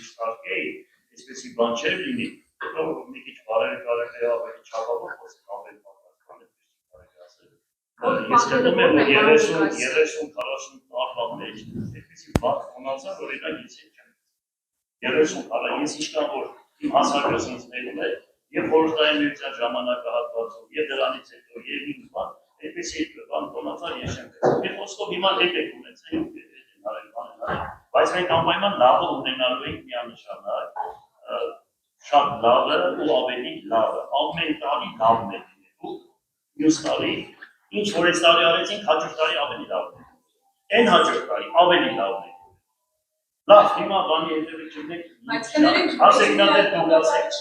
շտարկեի, այսպեսի բան չէր լինի, հետո մի քիչ բարերը կարելի է ավելի չափավոր խոսել, ավելի պատասխան ես հետում եմ 30-40 տարվա մեջ այդպեսի բան ունեցա, որ իրան ես չեմ 30 տարի ես ինչքան որ իմ հասարակությունից ներում է եւ խորհրդային միության ժամանակահատվածում եւ դրանից հետո եւ ինձ բան այդպեսի բան ունեցա ես չեմ տեսել։ Մի խոսքով հիմա հետ եք ունեցել բայց մենք անպայման լավը ունենալու ենք միանշանակ շատ լավը ու ավելի լավը ամեն տարի լավն է լինելու մյուս տարի ինչ որ այս տարի արեցինք հաջորդ տարի ավելի լավն է այն հաջորդ տարի ավելի լավն է լավ հիմա բանի հետևի չունենք ասեք նա դեր դուք ասեք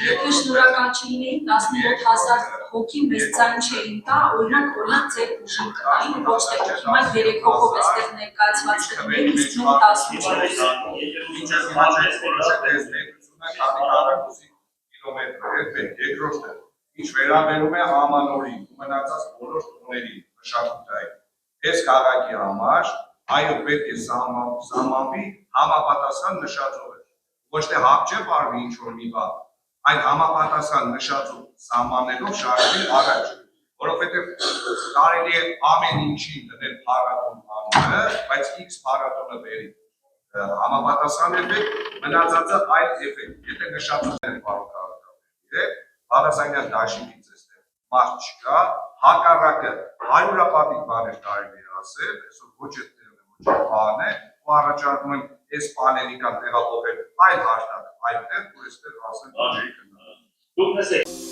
Եթե շնորհակալ չլինեին 17,000 հոգի մեծ ձայն չէին տա, օրինակ ձեր ուժին կտային ոչ թե հիմա 3 հոգով էստեղ ներկայացված կլինեին, իսկ մենք 18 ինչ վերաբերում է Ամանորին ու մնացած բոլոր տոներին մշակութային այս քաղաքի համար այո պետք է սահմանվի համապատասխան նշածով ոչ թե հապ չէ բարվի ինչ որ մի բան այդ համապատասխան նշածով սահմանելով շարժվի առաջ որովհետև կարելի է ամեն ինչի դնել փառատոն անունը բայց X փառատոնը բերի համապատասխան էֆեկտ մնացածը այլ էֆեկտ եթե նշածով են բարոյ Բալասանյան դաշինքից էստեղ մարդ չկա, հակառակը հարյուրապատիկ բաներ կարելի է ասել, այսօր ոչ այդ տեղն է, ոչ այդ բան է, ու առաջարկում եմ այս պանելի կամ տեղափոխել այլ հարթակ, այդտեղ, որ էստեղ ասել ոչ էի կնա։ Դուք լսեք